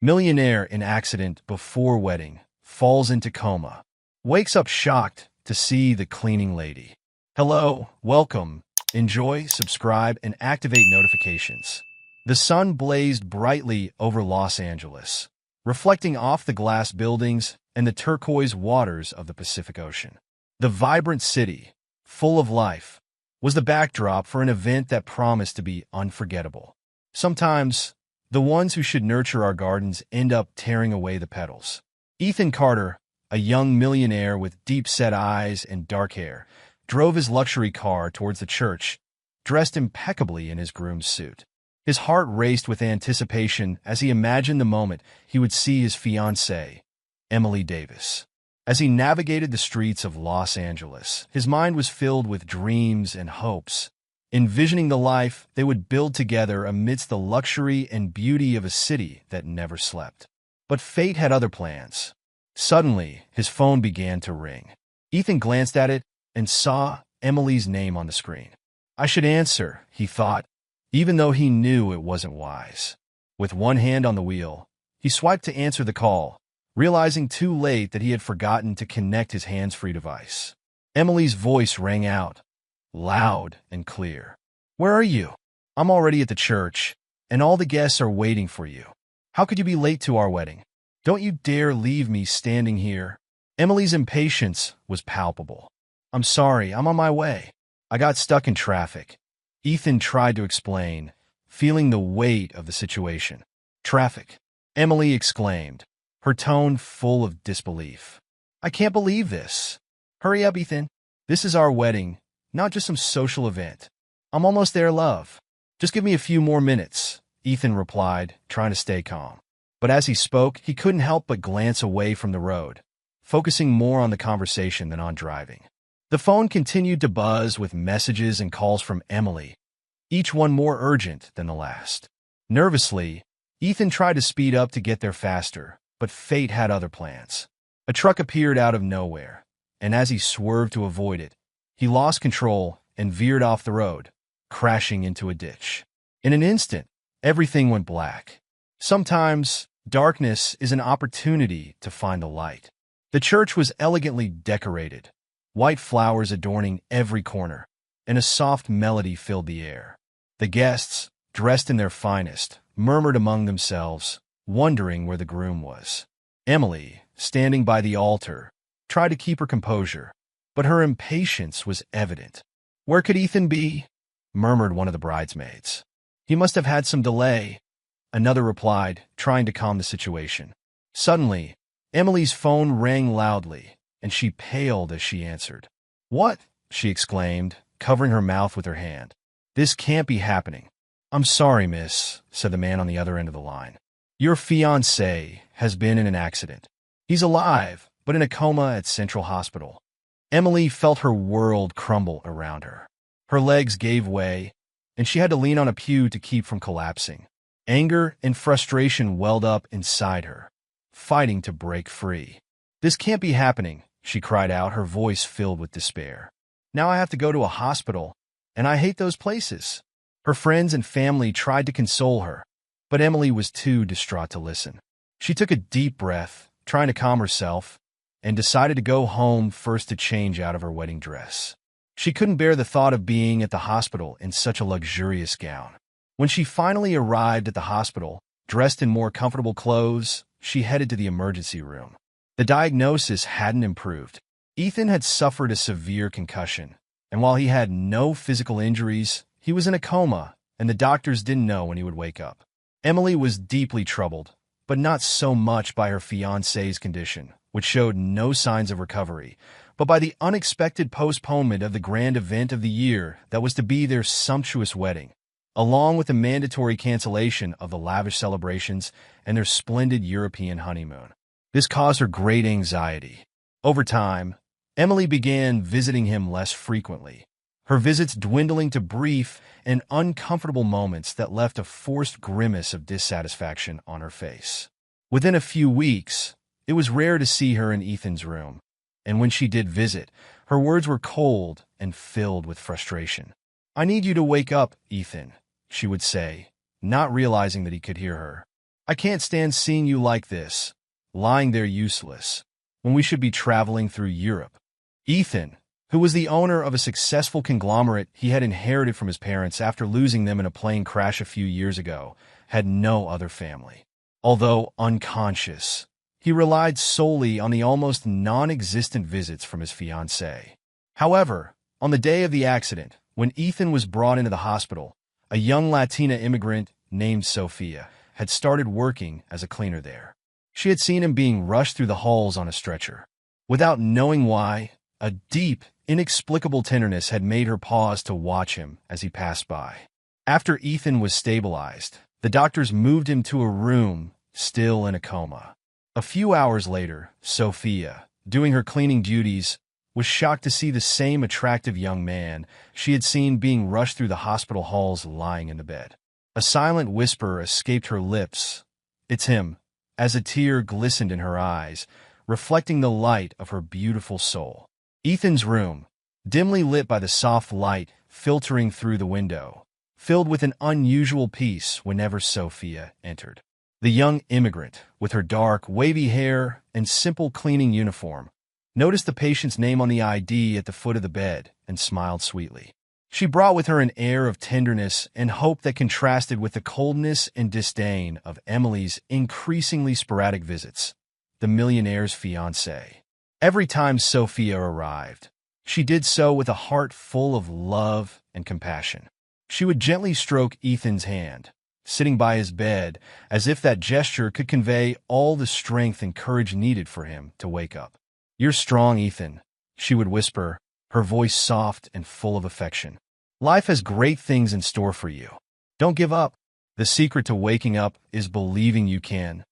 Millionaire in accident before wedding, falls into coma. Wakes up shocked to see the cleaning lady. Hello, welcome. Enjoy, subscribe, and activate notifications. The sun blazed brightly over Los Angeles, reflecting off the glass buildings and the turquoise waters of the Pacific Ocean. The vibrant city, full of life, was the backdrop for an event that promised to be unforgettable. Sometimes, the ones who should nurture our gardens end up tearing away the petals. Ethan Carter, a young millionaire with deep-set eyes and dark hair, drove his luxury car towards the church, dressed impeccably in his groom's suit. His heart raced with anticipation as he imagined the moment he would see his fiancée, Emily Davis. As he navigated the streets of Los Angeles, his mind was filled with dreams and hopes, envisioning the life they would build together amidst the luxury and beauty of a city that never slept. But fate had other plans. Suddenly, his phone began to ring. Ethan glanced at it and saw Emily's name on the screen. I should answer, he thought, even though he knew it wasn't wise. With one hand on the wheel, he swiped to answer the call, realizing too late that he had forgotten to connect his hands-free device. Emily's voice rang out, loud and clear. Where are you? I'm already at the church, and all the guests are waiting for you. How could you be late to our wedding? Don't you dare leave me standing here. Emily's impatience was palpable. I'm sorry, I'm on my way. I got stuck in traffic. Ethan tried to explain, feeling the weight of the situation. Traffic, Emily exclaimed, her tone full of disbelief. I can't believe this. Hurry up, Ethan. This is our wedding, not just some social event. I'm almost there, love. Just give me a few more minutes, Ethan replied, trying to stay calm. But as he spoke, he couldn't help but glance away from the road, focusing more on the conversation than on driving. The phone continued to buzz with messages and calls from Emily, each one more urgent than the last. Nervously, Ethan tried to speed up to get there faster, but fate had other plans. A truck appeared out of nowhere, and as he swerved to avoid it, he lost control and veered off the road, crashing into a ditch. In an instant, everything went black. Sometimes, darkness is an opportunity to find the light. The church was elegantly decorated, white flowers adorning every corner, and a soft melody filled the air. The guests, dressed in their finest, murmured among themselves, wondering where the groom was. Emily, standing by the altar, tried to keep her composure, but her impatience was evident. Where could Ethan be? Murmured one of the bridesmaids. He must have had some delay, another replied, trying to calm the situation. Suddenly, Emily's phone rang loudly, and she paled as she answered. What? She exclaimed, covering her mouth with her hand. This can't be happening. I'm sorry, miss, said the man on the other end of the line. Your fiancé has been in an accident. He's alive, but in a coma at Central Hospital. Emily felt her world crumble around her. Her legs gave way, and she had to lean on a pew to keep from collapsing. Anger and frustration welled up inside her, fighting to break free. This can't be happening, she cried out, her voice filled with despair. Now I have to go to a hospital, and I hate those places. Her friends and family tried to console her, but Emily was too distraught to listen. She took a deep breath, trying to calm herself, and decided to go home first to change out of her wedding dress. She couldn't bear the thought of being at the hospital in such a luxurious gown. When she finally arrived at the hospital, dressed in more comfortable clothes, she headed to the emergency room. The diagnosis hadn't improved. Ethan had suffered a severe concussion, and while he had no physical injuries, he was in a coma, and the doctors didn't know when he would wake up. Emily was deeply troubled, but not so much by her fiancé's condition, which showed no signs of recovery, but by the unexpected postponement of the grand event of the year that was to be their sumptuous wedding, along with the mandatory cancellation of the lavish celebrations and their splendid European honeymoon. This caused her great anxiety. Over time, Emily began visiting him less frequently, her visits dwindling to brief and uncomfortable moments that left a forced grimace of dissatisfaction on her face. Within a few weeks, it was rare to see her in Ethan's room, and when she did visit, her words were cold and filled with frustration. I need you to wake up, Ethan, she would say, not realizing that he could hear her. I can't stand seeing you like this, lying there useless, when we should be traveling through Europe. Ethan, who was the owner of a successful conglomerate he had inherited from his parents after losing them in a plane crash a few years ago, had no other family. Although unconscious, he relied solely on the almost non-existent visits from his fiancée. However, on the day of the accident, when Ethan was brought into the hospital, a young Latina immigrant named Sophia had started working as a cleaner there. She had seen him being rushed through the halls on a stretcher. Without knowing why, a deep, inexplicable tenderness had made her pause to watch him as he passed by. After Ethan was stabilized, the doctors moved him to a room, still in a coma. A few hours later, Sophia, doing her cleaning duties, was shocked to see the same attractive young man she had seen being rushed through the hospital halls lying in the bed. A silent whisper escaped her lips. "It's him," as a tear glistened in her eyes, reflecting the light of her beautiful soul. Ethan's room, dimly lit by the soft light filtering through the window, filled with an unusual peace whenever Sophia entered. The young immigrant, with her dark, wavy hair and simple cleaning uniform, noticed the patient's name on the ID at the foot of the bed and smiled sweetly. She brought with her an air of tenderness and hope that contrasted with the coldness and disdain of Emily's increasingly sporadic visits, the millionaire's fiancé. Every time Sophia arrived, she did so with a heart full of love and compassion. She would gently stroke Ethan's hand, sitting by his bed, as if that gesture could convey all the strength and courage needed for him to wake up. "You're strong, Ethan," she would whisper, her voice soft and full of affection. "Life has great things in store for you. Don't give up. The secret to waking up is believing you can."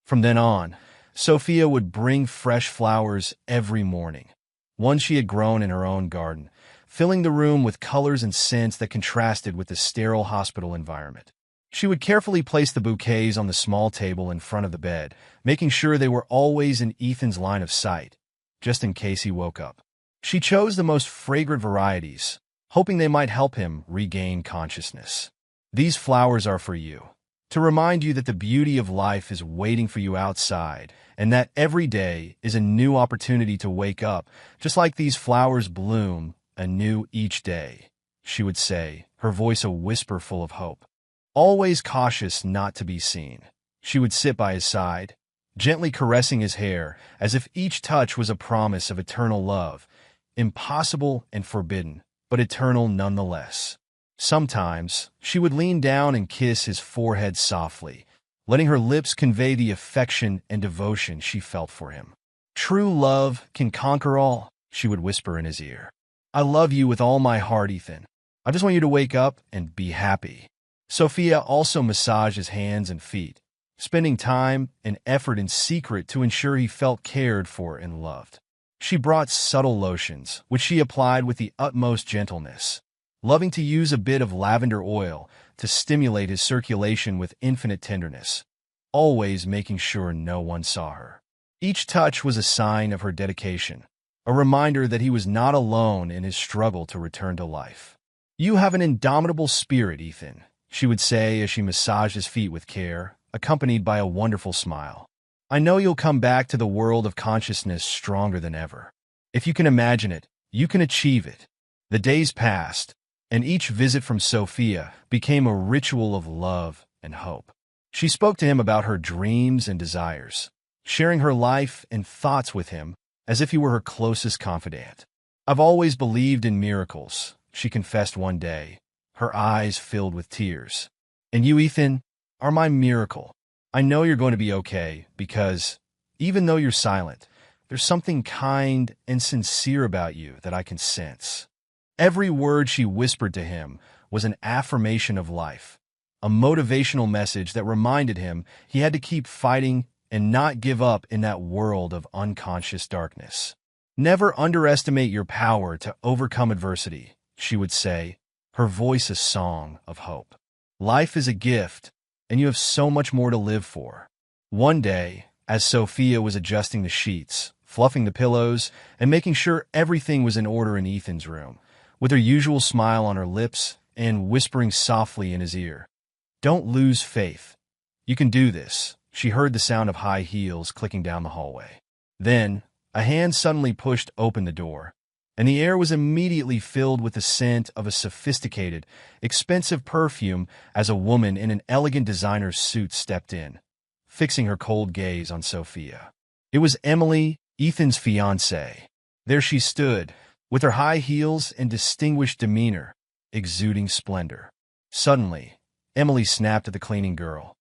From then on, Sophia would bring fresh flowers every morning, one she had grown in her own garden, filling the room with colors and scents that contrasted with the sterile hospital environment. She would carefully place the bouquets on the small table in front of the bed, making sure they were always in Ethan's line of sight, just in case he woke up. She chose the most fragrant varieties, hoping they might help him regain consciousness. "These flowers are for you, to remind you that the beauty of life is waiting for you outside, and that every day is a new opportunity to wake up, just like these flowers bloom anew each day," she would say, her voice a whisper full of hope. Always cautious not to be seen, she would sit by his side, gently caressing his hair, as if each touch was a promise of eternal love, impossible and forbidden, but eternal nonetheless. Sometimes, she would lean down and kiss his forehead softly, letting her lips convey the affection and devotion she felt for him. "True love can conquer all," she would whisper in his ear. "I love you with all my heart, Ethan. I just want you to wake up and be happy." Sophia also massaged his hands and feet, spending time and effort in secret to ensure he felt cared for and loved. She brought subtle lotions, which she applied with the utmost gentleness, loving to use a bit of lavender oil to stimulate his circulation with infinite tenderness, always making sure no one saw her. Each touch was a sign of her dedication, a reminder that he was not alone in his struggle to return to life. "You have an indomitable spirit, Ethan," she would say as she massaged his feet with care, accompanied by a wonderful smile. "I know you'll come back to the world of consciousness stronger than ever. If you can imagine it, you can achieve it." The days passed, and each visit from Sophia became a ritual of love and hope. She spoke to him about her dreams and desires, sharing her life and thoughts with him as if he were her closest confidant. "I've always believed in miracles," she confessed one day, her eyes filled with tears. "And you, Ethan, are my miracle. I know you're going to be okay because, even though you're silent, there's something kind and sincere about you that I can sense." Every word she whispered to him was an affirmation of life, a motivational message that reminded him he had to keep fighting and not give up in that world of unconscious darkness. "Never underestimate your power to overcome adversity," she would say, her voice a song of hope. "Life is a gift, and you have so much more to live for." One day, as Sophia was adjusting the sheets, fluffing the pillows, and making sure everything was in order in Ethan's room, with her usual smile on her lips and whispering softly in his ear, "Don't lose faith. You can do this. She heard the sound of high heels clicking down the hallway. Then, a hand suddenly pushed open the door, and the air was immediately filled with the scent of a sophisticated, expensive perfume as a woman in an elegant designer's suit stepped in, fixing her cold gaze on Sophia. It was Emily, Ethan's fiancée. There she stood, with her high heels and distinguished demeanor, exuding splendor. Suddenly, Emily snapped at the cleaning girl.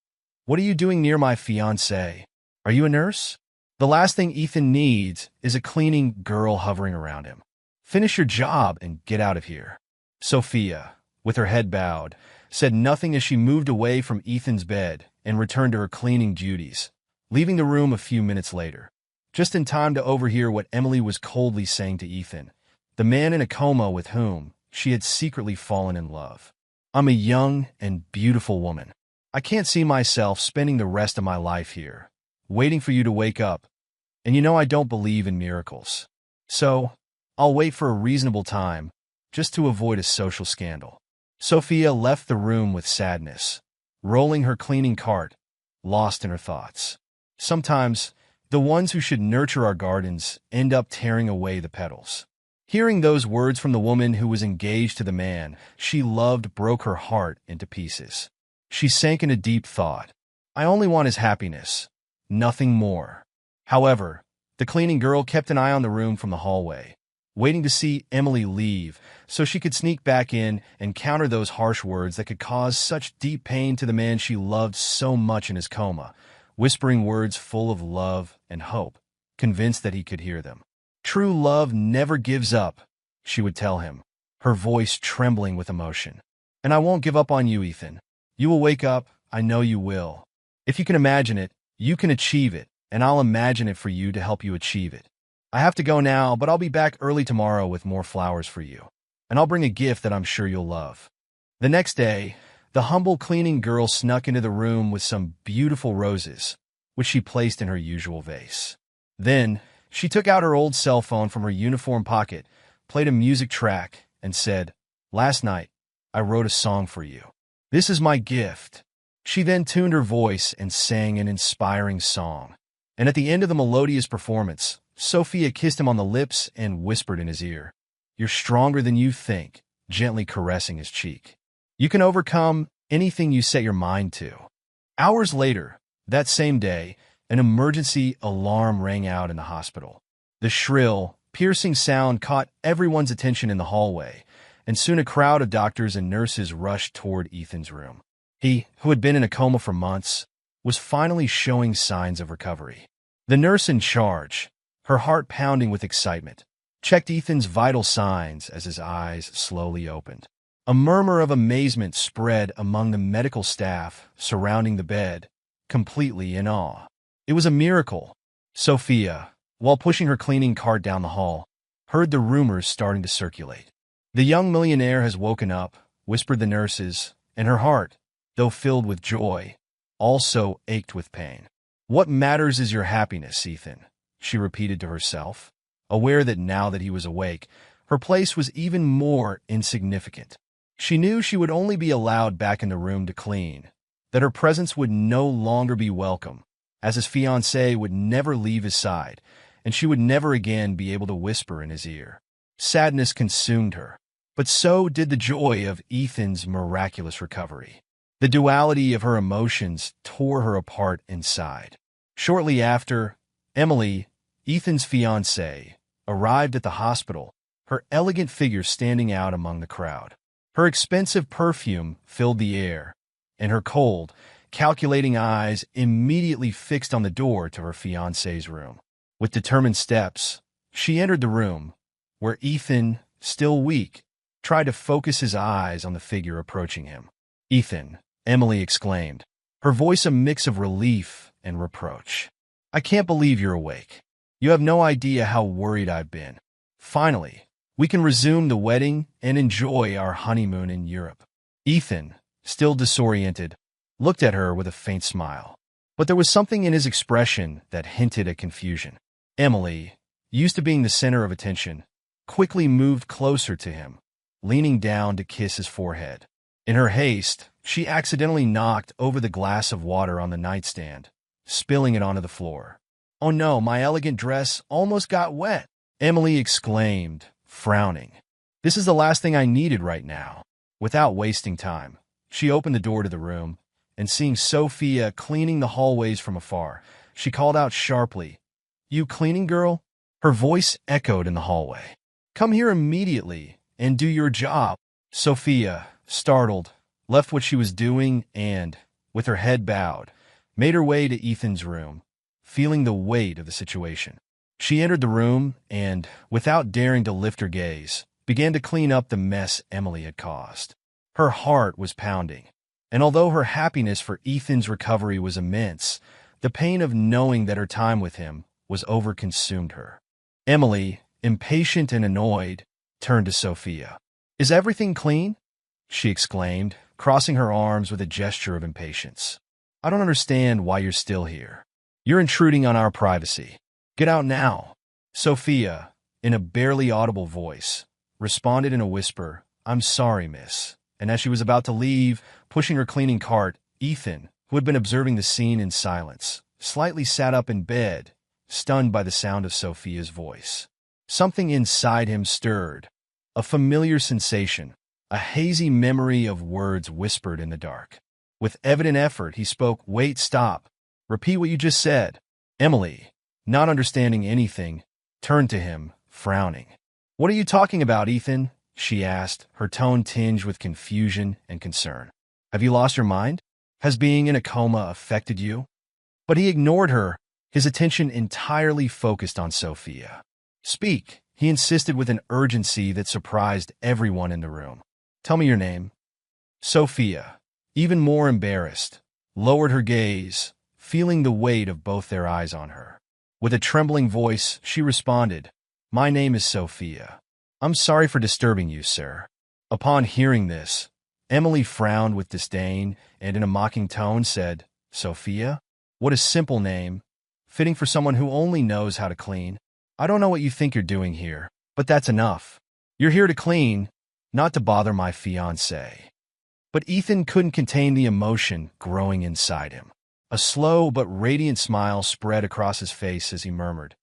"What are you doing near my fiancé? Are you a nurse?" The last thing Ethan needs is a cleaning girl hovering around him. "Finish your job and get out of here." Sophia, with her head bowed, said nothing as she moved away from Ethan's bed and returned to her cleaning duties, leaving the room a few minutes later, just in time to overhear what Emily was coldly saying to Ethan, the man in a coma with whom she had secretly fallen in love. "I'm a young and beautiful woman. I can't see myself spending the rest of my life here, waiting for you to wake up, and you know I don't believe in miracles. So, I'll wait for a reasonable time, just to avoid a social scandal." Sophia left the room with sadness, rolling her cleaning cart, lost in her thoughts. Sometimes, the ones who should nurture our gardens end up tearing away the petals. Hearing those words from the woman who was engaged to the man she loved broke her heart into pieces. She sank into deep thought. I only want his happiness, nothing more. However, the cleaning girl kept an eye on the room from the hallway, waiting to see Emily leave so she could sneak back in and counter those harsh words that could cause such deep pain to the man she loved so much in his coma, whispering words full of love and hope, convinced that he could hear them. "True love never gives up," she would tell him, her voice trembling with emotion. "And I won't give up on you, Ethan. You will wake up, I know you will. If you can imagine it, you can achieve it, and I'll imagine it for you to help you achieve it. I have to go now, but I'll be back early tomorrow with more flowers for you, and I'll bring a gift that I'm sure you'll love." The next day, the humble cleaning girl snuck into the room with some beautiful roses, which she placed in her usual vase. Then, she took out her old cell phone from her uniform pocket, played a music track, and said, "Last night, I wrote a song for you. This is my gift." She then tuned her voice and sang an inspiring song. And at the end of the melodious performance, Sophia kissed him on the lips and whispered in his ear, "You're stronger than you think," gently caressing his cheek. "You can overcome anything you set your mind to." Hours later, that same day, an emergency alarm rang out in the hospital. The shrill, piercing sound caught everyone's attention in the hallway, and soon a crowd of doctors and nurses rushed toward Ethan's room. He, who had been in a coma for months, was finally showing signs of recovery. The nurse in charge, her heart pounding with excitement, checked Ethan's vital signs as his eyes slowly opened. A murmur of amazement spread among the medical staff surrounding the bed, completely in awe. It was a miracle. Sophia, while pushing her cleaning cart down the hall, heard the rumors starting to circulate. "The young millionaire has woken up," whispered the nurses, and her heart, though filled with joy, also ached with pain. "What matters is your happiness, Ethan," she repeated to herself, aware that now that he was awake, her place was even more insignificant. She knew she would only be allowed back in the room to clean, that her presence would no longer be welcome, as his fiancée would never leave his side, and she would never again be able to whisper in his ear. Sadness consumed her, but so did the joy of Ethan's miraculous recovery. The duality of her emotions tore her apart inside. Shortly after, Emily, Ethan's fiancée, arrived at the hospital, her elegant figure standing out among the crowd. Her expensive perfume filled the air, and her cold, calculating eyes immediately fixed on the door to her fiancé's room. With determined steps, she entered the room, where Ethan, still weak, tried to focus his eyes on the figure approaching him. "Ethan," Emily exclaimed, her voice a mix of relief and reproach. "I can't believe you're awake. You have no idea how worried I've been. Finally, we can resume the wedding and enjoy our honeymoon in Europe." Ethan, still disoriented, looked at her with a faint smile, but there was something in his expression that hinted at confusion. Emily, used to being the center of attention, quickly moved closer to him, leaning down to kiss his forehead. In her haste, She accidentally knocked over the glass of water on the nightstand, spilling it onto the floor. "Oh no, my elegant dress almost got wet," Emily exclaimed, frowning. "This is the last thing I needed right now." Without wasting time, she opened the door to the room, and seeing Sophia cleaning the hallways from afar, she called out sharply, "You cleaning girl?" Her voice echoed in the hallway. "Come here immediately and do your job." Sophia, startled, left what she was doing and, with her head bowed, made her way to Ethan's room, feeling the weight of the situation. She entered the room and, without daring to lift her gaze, began to clean up the mess Emily had caused. Her heart was pounding, and although her happiness for Ethan's recovery was immense, the pain of knowing that her time with him was over consumed her. Emily, impatient and annoyed, turned to Sophia. "Is everything clean?" she exclaimed, crossing her arms with a gesture of impatience. "I don't understand why you're still here. You're intruding on our privacy. Get out now." Sophia, in a barely audible voice, responded in a whisper, "I'm sorry, miss." And as she was about to leave, pushing her cleaning cart, Ethan, who had been observing the scene in silence, slightly sat up in bed, stunned by the sound of Sophia's voice. Something inside him stirred, a familiar sensation, a hazy memory of words whispered in the dark. With evident effort, he spoke, "Wait, stop. Repeat what you just said." Emily, not understanding anything, turned to him, frowning. "What are you talking about, Ethan?" she asked, her tone tinged with confusion and concern. "Have you lost your mind? Has being in a coma affected you?" But he ignored her, his attention entirely focused on Sophia. "Speak," he insisted with an urgency that surprised everyone in the room. "Tell me your name." Sophia, even more embarrassed, lowered her gaze, feeling the weight of both their eyes on her. With a trembling voice, she responded, "My name is Sophia. I'm sorry for disturbing you, sir." Upon hearing this, Emily frowned with disdain and in a mocking tone said, "Sophia? What a simple name, fitting for someone who only knows how to clean. I don't know what you think you're doing here, but that's enough. You're here to clean, not to bother my fiancé." But Ethan couldn't contain the emotion growing inside him. A slow but radiant smile spread across his face as he murmured,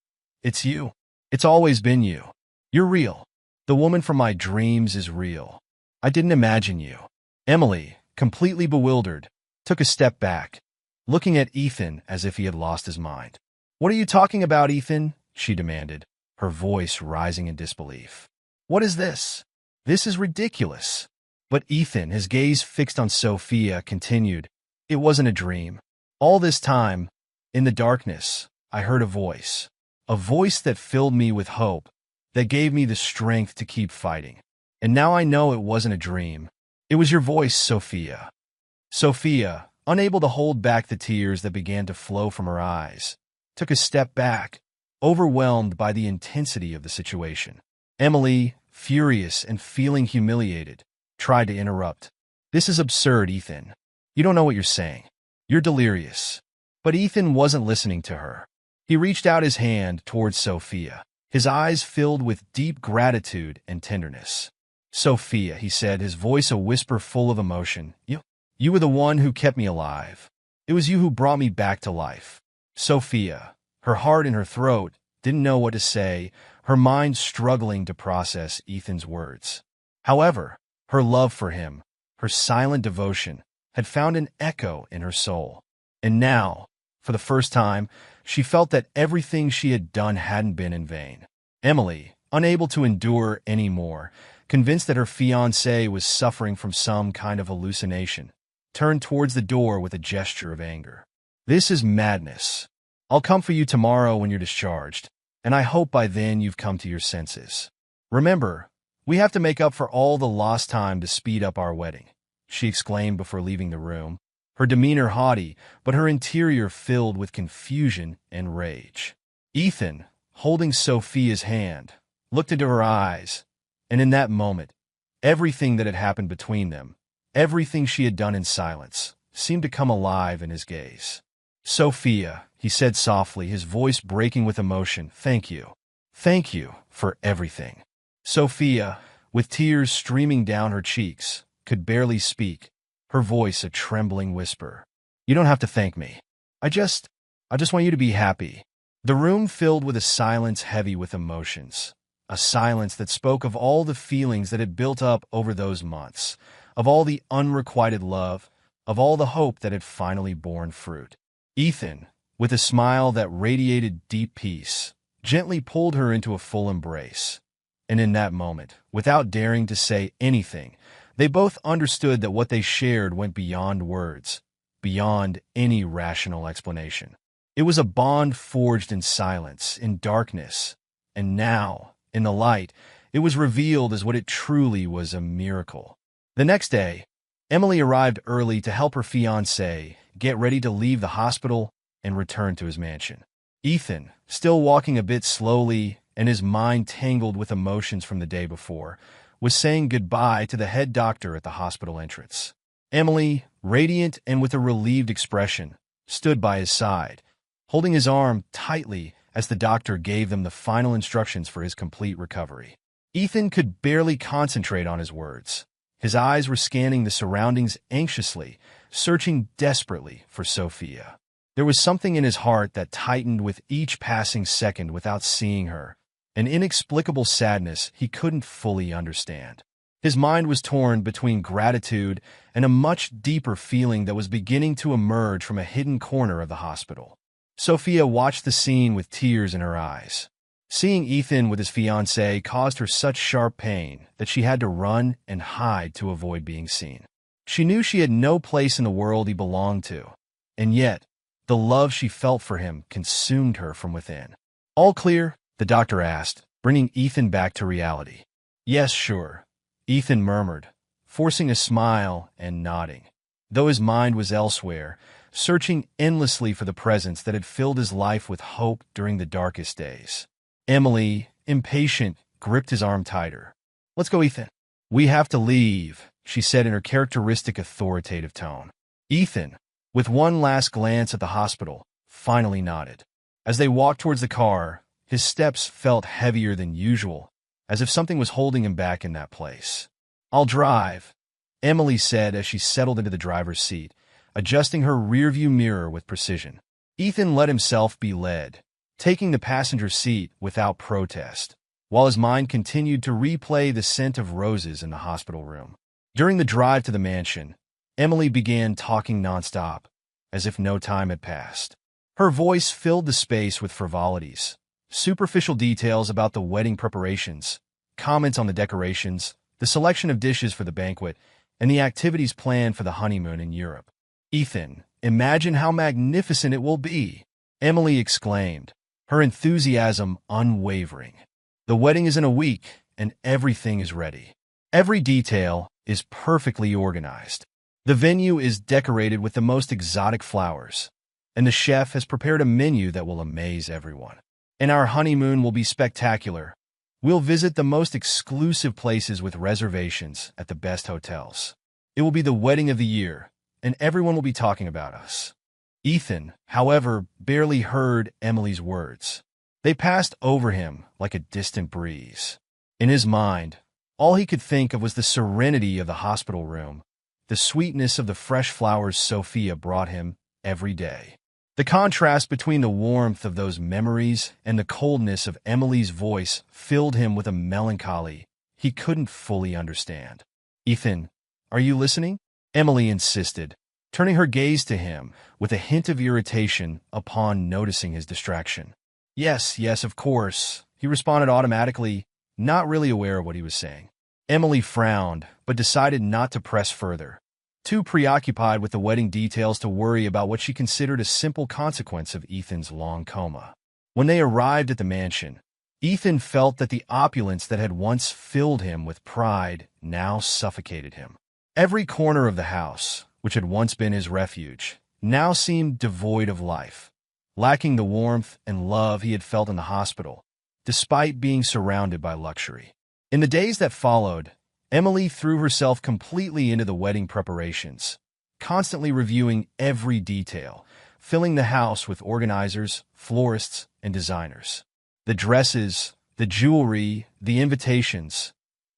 "It's you. It's always been you. You're real. The woman from my dreams is real. I didn't imagine you." Emily, completely bewildered, took a step back, looking at Ethan as if he had lost his mind. "What are you talking about, Ethan?" she demanded, her voice rising in disbelief. "What is this? This is ridiculous." But Ethan, his gaze fixed on Sophia, continued, "It wasn't a dream. All this time, in the darkness, I heard a voice that filled me with hope, that gave me the strength to keep fighting. And now I know it wasn't a dream. It was your voice, Sophia." Sophia, unable to hold back the tears that began to flow from her eyes, took a step back, overwhelmed by the intensity of the situation. Emily, furious and feeling humiliated, tried to interrupt. "This is absurd, Ethan. You don't know what you're saying. You're delirious." But Ethan wasn't listening to her. He reached out his hand towards Sophia, his eyes filled with deep gratitude and tenderness. "Sophia," he said, his voice a whisper full of emotion, You were the one who kept me alive. It was you who brought me back to life." Sophia, her heart in her throat, didn't know what to say, her mind struggling to process Ethan's words. However, her love for him, her silent devotion, had found an echo in her soul. And now, for the first time, she felt that everything she had done hadn't been in vain. Emily, unable to endure any more, convinced that her fiancé was suffering from some kind of hallucination, turned towards the door with a gesture of anger. "This is madness. I'll come for you tomorrow when you're discharged, and I hope by then you've come to your senses. Remember, we have to make up for all the lost time to speed up our wedding," she exclaimed before leaving the room, her demeanor haughty, but her interior filled with confusion and rage. Ethan, holding Sophia's hand, looked into her eyes, and in that moment, everything that had happened between them, everything she had done in silence, seemed to come alive in his gaze. "Sophia," he said softly, his voice breaking with emotion, "thank you. Thank you for everything." Sophia, with tears streaming down her cheeks, could barely speak, her voice a trembling whisper. "You don't have to thank me. I just want you to be happy." The room filled with a silence heavy with emotions, a silence that spoke of all the feelings that had built up over those months, of all the unrequited love, of all the hope that had finally borne fruit. Ethan, with a smile that radiated deep peace, gently pulled her into a full embrace. And in that moment, without daring to say anything, they both understood that what they shared went beyond words, beyond any rational explanation. It was a bond forged in silence, in darkness, and now, in the light, it was revealed as what it truly was, a miracle. The next day, Emily arrived early to help her fiancé get ready to leave the hospital and return to his mansion. Ethan, still walking a bit slowly and his mind tangled with emotions from the day before, was saying goodbye to the head doctor at the hospital entrance. Emily, radiant and with a relieved expression, stood by his side, holding his arm tightly as the doctor gave them the final instructions for his complete recovery. Ethan could barely concentrate on his words. His eyes were scanning the surroundings anxiously, searching desperately for Sophia. There was something in his heart that tightened with each passing second without seeing her, an inexplicable sadness he couldn't fully understand. His mind was torn between gratitude and a much deeper feeling that was beginning to emerge from a hidden corner of the hospital. Sophia watched the scene with tears in her eyes. Seeing Ethan with his fiancée caused her such sharp pain that she had to run and hide to avoid being seen. She knew she had no place in the world he belonged to, and yet, the love she felt for him consumed her from within. "All clear?" the doctor asked, bringing Ethan back to reality. "Yes, sure," Ethan murmured, forcing a smile and nodding, though his mind was elsewhere, searching endlessly for the presence that had filled his life with hope during the darkest days. Emily, impatient, gripped his arm tighter. "Let's go, Ethan. We have to leave," she said in her characteristic authoritative tone. Ethan, with one last glance at the hospital, finally nodded. As they walked towards the car, his steps felt heavier than usual, as if something was holding him back in that place. "I'll drive," Emily said as she settled into the driver's seat, adjusting her rearview mirror with precision. Ethan let himself be led, taking the passenger seat without protest, while his mind continued to replay the scent of roses in the hospital room. During the drive to the mansion, Emily began talking nonstop, as if no time had passed. Her voice filled the space with frivolities, superficial details about the wedding preparations, comments on the decorations, the selection of dishes for the banquet, and the activities planned for the honeymoon in Europe. "Ethan, imagine how magnificent it will be," Emily exclaimed, her enthusiasm unwavering. "The wedding is in a week, and everything is ready. Every detail is perfectly organized. The venue is decorated with the most exotic flowers, and the chef has prepared a menu that will amaze everyone. And our honeymoon will be spectacular. We'll visit the most exclusive places with reservations at the best hotels. It will be the wedding of the year, and everyone will be talking about us." Ethan, however, barely heard Emily's words. They passed over him like a distant breeze. In his mind, all he could think of was the serenity of the hospital room, the sweetness of the fresh flowers Sophia brought him every day. The contrast between the warmth of those memories and the coldness of Emily's voice filled him with a melancholy he couldn't fully understand. "Ethan, are you listening?" Emily insisted, turning her gaze to him with a hint of irritation upon noticing his distraction. "Yes, yes, of course," he responded automatically, not really aware of what he was saying. Emily frowned, but decided not to press further, too preoccupied with the wedding details to worry about what she considered a simple consequence of Ethan's long coma. When they arrived at the mansion, Ethan felt that the opulence that had once filled him with pride now suffocated him. Every corner of the house, which had once been his refuge, now seemed devoid of life, lacking the warmth and love he had felt in the hospital, despite being surrounded by luxury. In the days that followed, Emily threw herself completely into the wedding preparations, constantly reviewing every detail, filling the house with organizers, florists, and designers. The dresses, the jewelry, the invitations,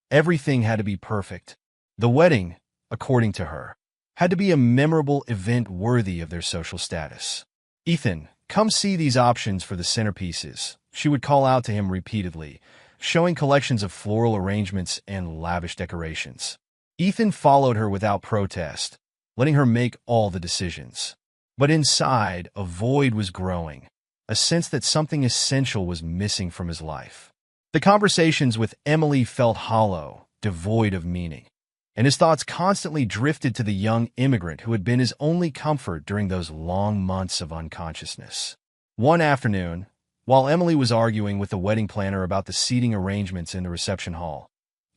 everything had to be perfect. The wedding, according to her, had to be a memorable event worthy of their social status. "Ethan, come see these options for the centerpieces," she would call out to him repeatedly, showing collections of floral arrangements and lavish decorations. Ethan followed her without protest, letting her make all the decisions. But inside, a void was growing, a sense that something essential was missing from his life. The conversations with Emily felt hollow, devoid of meaning, and his thoughts constantly drifted to the young immigrant who had been his only comfort during those long months of unconsciousness. One afternoon, while Emily was arguing with the wedding planner about the seating arrangements in the reception hall,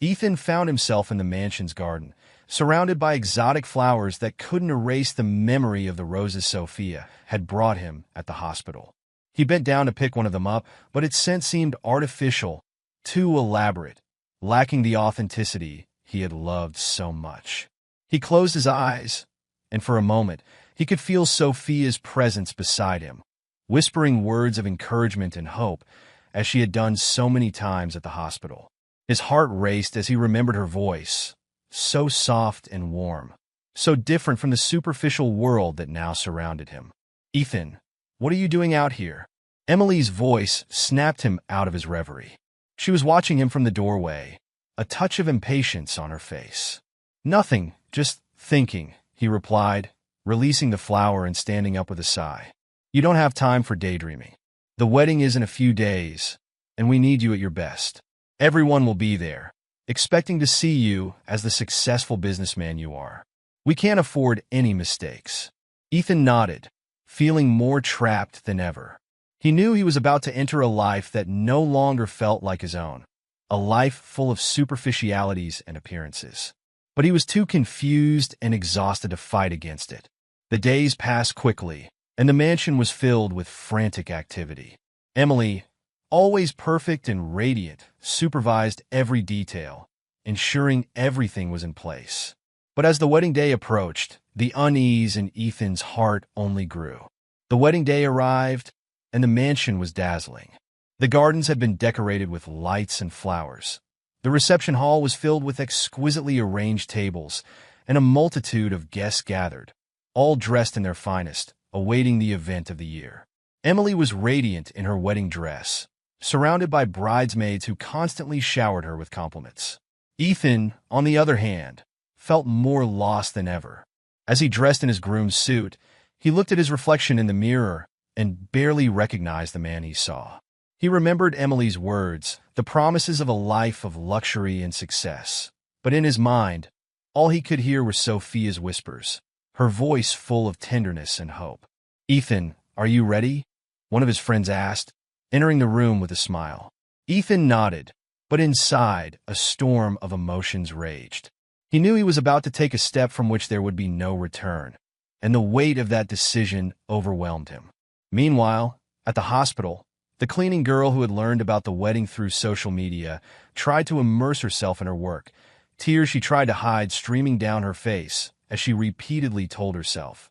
Ethan found himself in the mansion's garden, surrounded by exotic flowers that couldn't erase the memory of the roses Sophia had brought him at the hospital. He bent down to pick one of them up, but its scent seemed artificial, too elaborate, lacking the authenticity he had loved so much. He closed his eyes, and for a moment, he could feel Sophia's presence beside him, whispering words of encouragement and hope, as she had done so many times at the hospital. His heart raced as he remembered her voice, so soft and warm, so different from the superficial world that now surrounded him. "Ethan, what are you doing out here?" Emily's voice snapped him out of his reverie. She was watching him from the doorway, a touch of impatience on her face. "Nothing, just thinking," he replied, releasing the flower and standing up with a sigh. "You don't have time for daydreaming. The wedding is in a few days, and we need you at your best. Everyone will be there, expecting to see you as the successful businessman you are. We can't afford any mistakes." Ethan nodded, feeling more trapped than ever. He knew he was about to enter a life that no longer felt like his own, a life full of superficialities and appearances. But he was too confused and exhausted to fight against it. The days passed quickly, and the mansion was filled with frantic activity. Emily, always perfect and radiant, supervised every detail, ensuring everything was in place. But as the wedding day approached, the unease in Ethan's heart only grew. The wedding day arrived, and the mansion was dazzling. The gardens had been decorated with lights and flowers. The reception hall was filled with exquisitely arranged tables, and a multitude of guests gathered, all dressed in their finest, awaiting the event of the year. Emily was radiant in her wedding dress, surrounded by bridesmaids who constantly showered her with compliments. Ethan, on the other hand, felt more lost than ever. As he dressed in his groom's suit, he looked at his reflection in the mirror and barely recognized the man he saw. He remembered Emily's words, the promises of a life of luxury and success. But in his mind, all he could hear were Sophia's whispers, her voice full of tenderness and hope. "Ethan, are you ready?" one of his friends asked, entering the room with a smile. Ethan nodded, but inside, a storm of emotions raged. He knew he was about to take a step from which there would be no return, and the weight of that decision overwhelmed him. Meanwhile, at the hospital, the cleaning girl who had learned about the wedding through social media tried to immerse herself in her work, tears she tried to hide streaming down her face as she repeatedly told herself,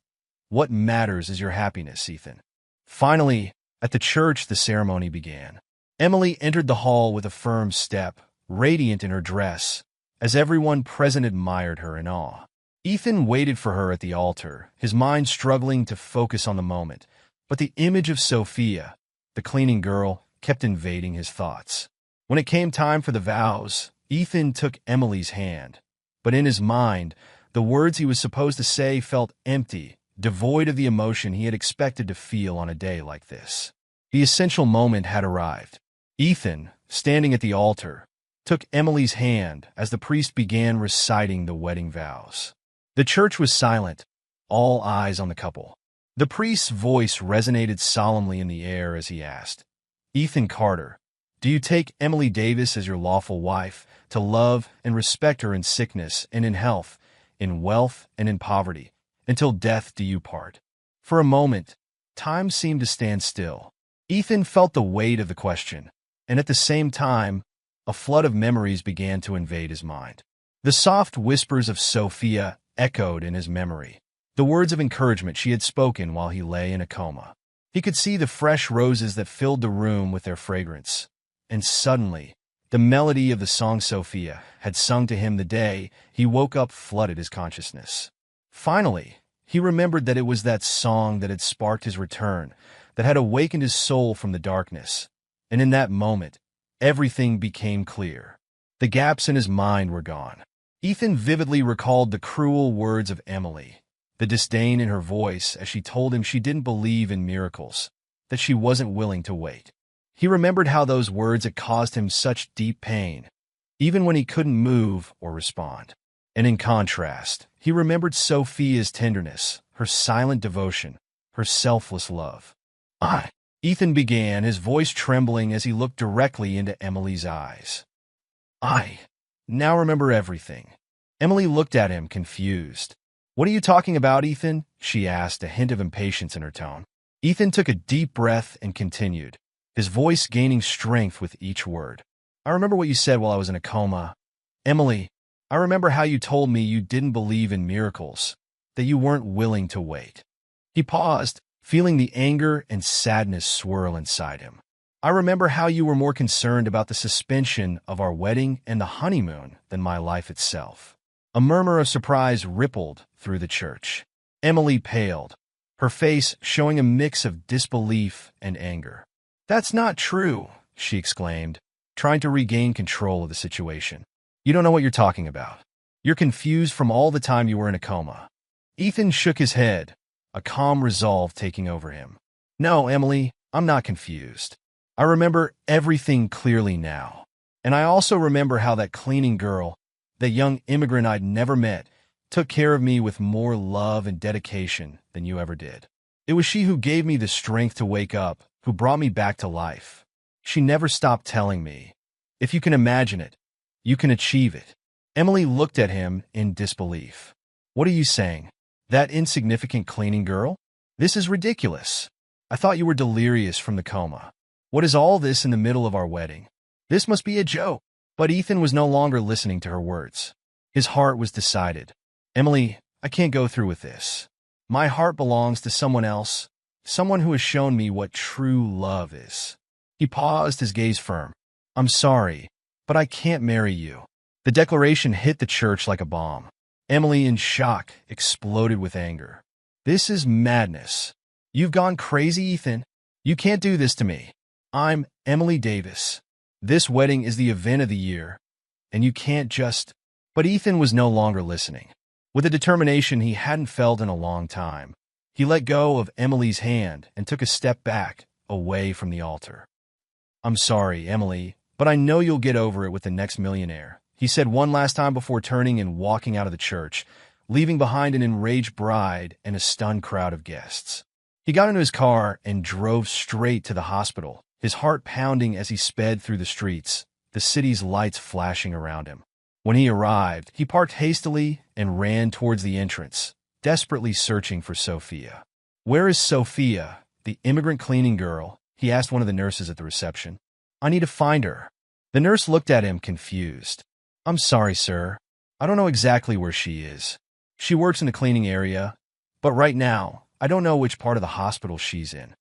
"What matters is your happiness, Ethan." Finally, at the church, the ceremony began. Emily entered the hall with a firm step, radiant in her dress, as everyone present admired her in awe. Ethan waited for her at the altar, his mind struggling to focus on the moment, but the image of Sophia, the cleaning girl, kept invading his thoughts. When it came time for the vows, Ethan took Emily's hand, but in his mind, the words he was supposed to say felt empty, devoid of the emotion he had expected to feel on a day like this. The essential moment had arrived. Ethan, standing at the altar, took Emily's hand as the priest began reciting the wedding vows. The church was silent, all eyes on the couple. The priest's voice resonated solemnly in the air as he asked, "Ethan Carter, do you take Emily Davis as your lawful wife, to love and respect her in sickness and in health, in wealth and in poverty, until death do you part?" For a moment, time seemed to stand still. Ethan felt the weight of the question, and at the same time, a flood of memories began to invade his mind. The soft whispers of Sophia echoed in his memory, the words of encouragement she had spoken while he lay in a coma. He could see the fresh roses that filled the room with their fragrance, and suddenly, the melody of the song Sophia had sung to him the day he woke up flooded his consciousness. Finally, he remembered that it was that song that had sparked his return, that had awakened his soul from the darkness. And in that moment, everything became clear. The gaps in his mind were gone. Ethan vividly recalled the cruel words of Emily, the disdain in her voice as she told him she didn't believe in miracles, that she wasn't willing to wait. He remembered how those words had caused him such deep pain, even when he couldn't move or respond. And in contrast, he remembered Sophia's tenderness, her silent devotion, her selfless love. Ethan began, his voice trembling as he looked directly into Emily's eyes. I now remember everything. Emily looked at him, confused. What are you talking about, Ethan? She asked, a hint of impatience in her tone. Ethan took a deep breath and continued, his voice gaining strength with each word. I remember what you said while I was in a coma. Emily, I remember how you told me you didn't believe in miracles, that you weren't willing to wait. He paused, feeling the anger and sadness swirl inside him. I remember how you were more concerned about the suspension of our wedding and the honeymoon than my life itself. A murmur of surprise rippled through the church. Emily paled, her face showing a mix of disbelief and anger. That's not true, she exclaimed, trying to regain control of the situation. You don't know what you're talking about. You're confused from all the time you were in a coma. Ethan shook his head, a calm resolve taking over him. No, Emily, I'm not confused. I remember everything clearly now. And I also remember how that cleaning girl, that young immigrant I'd never met, took care of me with more love and dedication than you ever did. It was she who gave me the strength to wake up, who brought me back to life. She never stopped telling me, if you can imagine it, you can achieve it. Emily looked at him in disbelief. What are you saying? That insignificant cleaning girl? This is ridiculous. I thought you were delirious from the coma. What is all this in the middle of our wedding? This must be a joke. But Ethan was no longer listening to her words. His heart was decided. Emily, I can't go through with this. My heart belongs to someone else, someone who has shown me what true love is. He paused, his gaze firm. I'm sorry, but I can't marry you. The declaration hit the church like a bomb. Emily, in shock, exploded with anger. This is madness. You've gone crazy, Ethan. You can't do this to me. I'm Emily Davis. This wedding is the event of the year, and you can't just... But Ethan was no longer listening. With a determination he hadn't felt in a long time, he let go of Emily's hand and took a step back, away from the altar. I'm sorry, Emily, but I know you'll get over it with the next millionaire, he said one last time before turning and walking out of the church, leaving behind an enraged bride and a stunned crowd of guests. He got into his car and drove straight to the hospital, his heart pounding as he sped through the streets, the city's lights flashing around him. When he arrived, he parked hastily and ran towards the entrance, desperately searching for Sophia. Where is Sophia, the immigrant cleaning girl? He asked one of the nurses at the reception. I need to find her. The nurse looked at him, confused. I'm sorry, sir. I don't know exactly where she is. She works in the cleaning area, but right now, I don't know which part of the hospital she's in.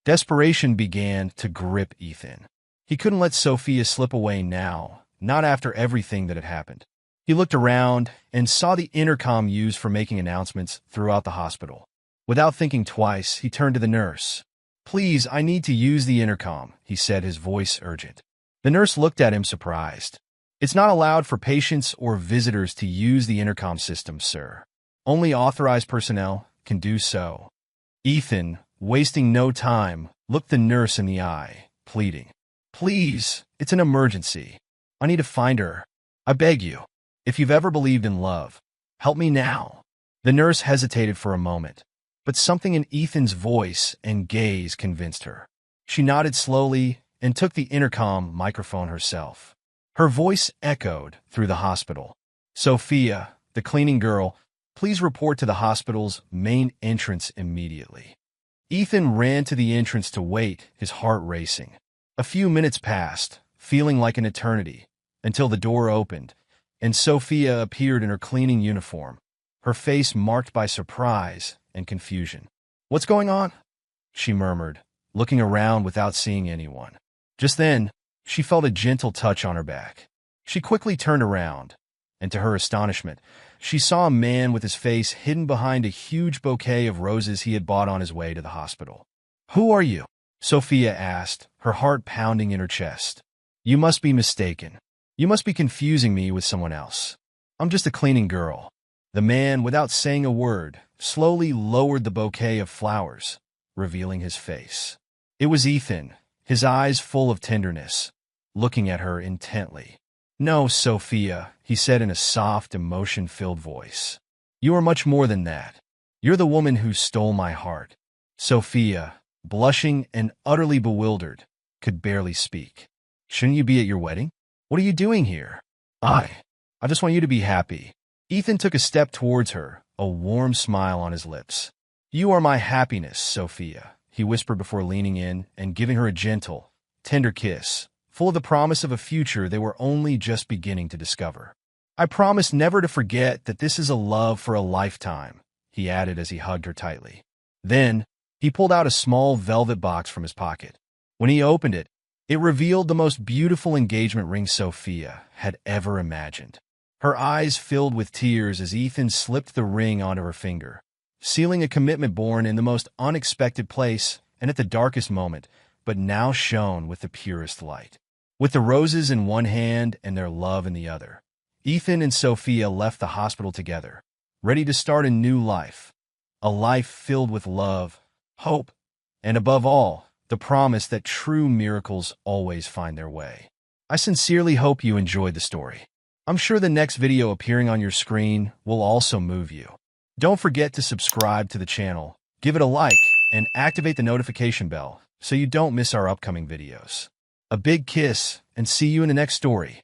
Desperation began to grip Ethan. He couldn't let Sophia slip away now, not after everything that had happened. He looked around and saw the intercom used for making announcements throughout the hospital. Without thinking twice, he turned to the nurse. Please, I need to use the intercom, he said, his voice urgent. The nurse looked at him surprised. It's not allowed for patients or visitors to use the intercom system, sir. Only authorized personnel can do so. Ethan, wasting no time, looked the nurse in the eye, pleading. Please, it's an emergency. I need to find her. I beg you. If you've ever believed in love, help me now. The nurse hesitated for a moment, but something in Ethan's voice and gaze convinced her. She nodded slowly and took the intercom microphone herself. Her voice echoed through the hospital. Sophia, the cleaning girl, please report to the hospital's main entrance immediately. Ethan ran to the entrance to wait, his heart racing. A few minutes passed, feeling like an eternity, until the door opened, and Sophia appeared in her cleaning uniform, her face marked by surprise and confusion. What's going on? She murmured, looking around without seeing anyone. Just then, she felt a gentle touch on her back. She quickly turned around, and to her astonishment, she saw a man with his face hidden behind a huge bouquet of roses he had bought on his way to the hospital. "Who are you?" Sophia asked, her heart pounding in her chest. "You must be mistaken. You must be confusing me with someone else. I'm just a cleaning girl." The man, without saying a word, slowly lowered the bouquet of flowers, revealing his face. It was Ethan, his eyes full of tenderness, looking at her intently. "No, Sophia," he said in a soft, emotion-filled voice. "You are much more than that. You're the woman who stole my heart." Sophia, blushing and utterly bewildered, could barely speak. "Shouldn't you be at your wedding? What are you doing here?" I just want you to be happy." Ethan took a step towards her, a warm smile on his lips. "You are my happiness, Sophia," he whispered before leaning in and giving her a gentle, tender kiss, full of the promise of a future they were only just beginning to discover. "I promise never to forget that this is a love for a lifetime," he added as he hugged her tightly. Then, he pulled out a small velvet box from his pocket. When he opened it, it revealed the most beautiful engagement ring Sophia had ever imagined. Her eyes filled with tears as Ethan slipped the ring onto her finger, sealing a commitment born in the most unexpected place and at the darkest moment, but now shone with the purest light. With the roses in one hand and their love in the other, Ethan and Sophia left the hospital together, ready to start a new life. A life filled with love, hope, and above all, the promise that true miracles always find their way. I sincerely hope you enjoyed the story. I'm sure the next video appearing on your screen will also move you. Don't forget to subscribe to the channel, give it a like, and activate the notification bell so you don't miss our upcoming videos. A big kiss, and see you in the next story.